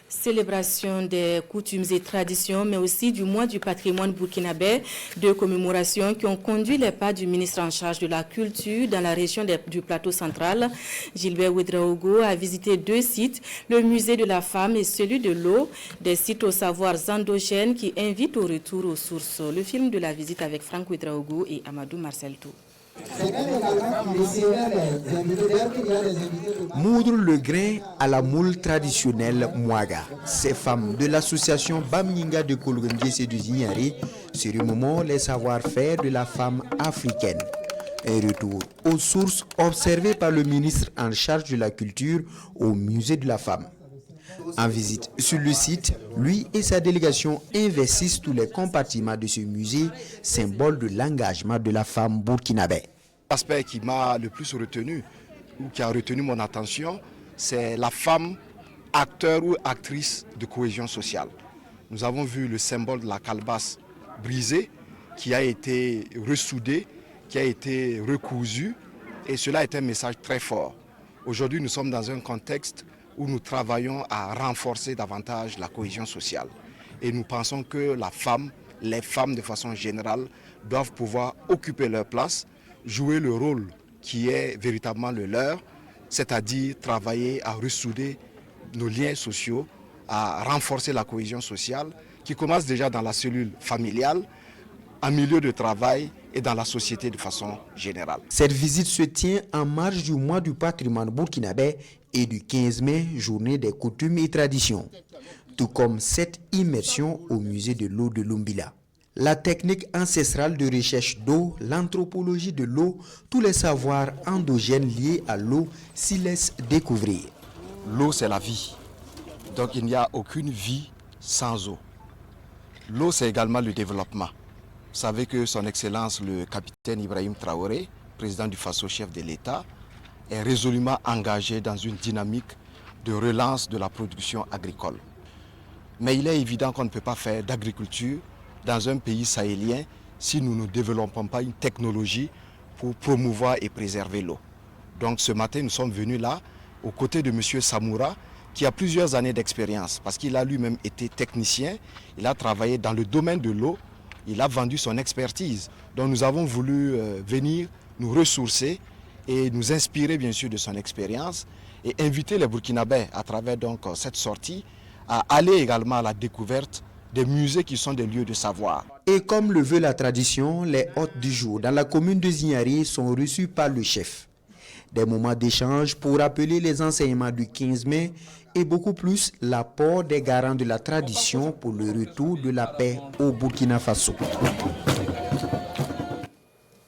Célébration des coutumes et traditions, mais aussi du mois du patrimoine burkinabé, deux commémorations qui ont conduit les pas du ministre en charge de la culture dans la région du plateau central. Gilbert Ouedraogo a visité deux sites, le musée de la femme et celui de l'eau, des sites aux savoirs endogènes qui invitent au retour aux sources. Le film de la visite avec Franck Ouedraogo et Amadou Marcelto. Moudre le grain à la moule traditionnelle Mouaga. Ces femmes de l'association Bamninga de Kolgondjé et de Zignari surnommant les savoir-faire de la femme africaine. Un retour aux sources observé par le ministre en charge de la culture au musée de la femme. En visite sur le site, lui et sa délégation investissent tous les compartiments de ce musée, symbole de l'engagement de la femme burkinabé. L'aspect qui m'a le plus retenu, ou qui a retenu mon attention, c'est la femme acteur ou actrice de cohésion sociale. Nous avons vu le symbole de la calebasse brisée, qui a été ressoudé, qui a été recousu, et cela est un message très fort. Aujourd'hui, nous sommes dans un contexte où nous travaillons à renforcer davantage la cohésion sociale. Et nous pensons que les femmes de façon générale, doivent pouvoir occuper leur place, jouer le rôle qui est véritablement le leur, c'est-à-dire travailler à ressouder nos liens sociaux, à renforcer la cohésion sociale, qui commence déjà dans la cellule familiale, en milieu de travail et dans la société de façon générale. Cette visite se tient en marge du mois du patrimoine burkinabé et du 15 mai, journée des coutumes et traditions, tout comme cette immersion au musée de l'eau de Lumbila. La technique ancestrale de recherche d'eau, l'anthropologie de l'eau, tous les savoirs endogènes liés à l'eau s'y laissent découvrir. L'eau, c'est la vie. Donc il n'y a aucune vie sans eau. L'eau, c'est également le développement. Vous savez que son Excellence, le capitaine Ibrahim Traoré, président du Faso, chef de l'État, est résolument engagé dans une dynamique de relance de la production agricole. Mais il est évident qu'on ne peut pas faire d'agriculture dans un pays sahélien si nous ne développons pas une technologie pour promouvoir et préserver l'eau. Donc ce matin, nous sommes venus là, aux côtés de M. Samoura, qui a plusieurs années d'expérience, parce qu'il a lui-même été technicien, il a travaillé dans le domaine de l'eau, il a vendu son expertise. Donc nous avons voulu venir nous ressourcer et nous inspirer bien sûr de son expérience et inviter les Burkinabés à travers donc cette sortie à aller également à la découverte des musées qui sont des lieux de savoir. Et comme le veut la tradition, les hôtes du jour dans la commune de Zignari sont reçus par le chef. Des moments d'échange pour rappeler les enseignements du 15 mai et beaucoup plus l'apport des garants de la tradition pour le retour de la paix au Burkina Faso.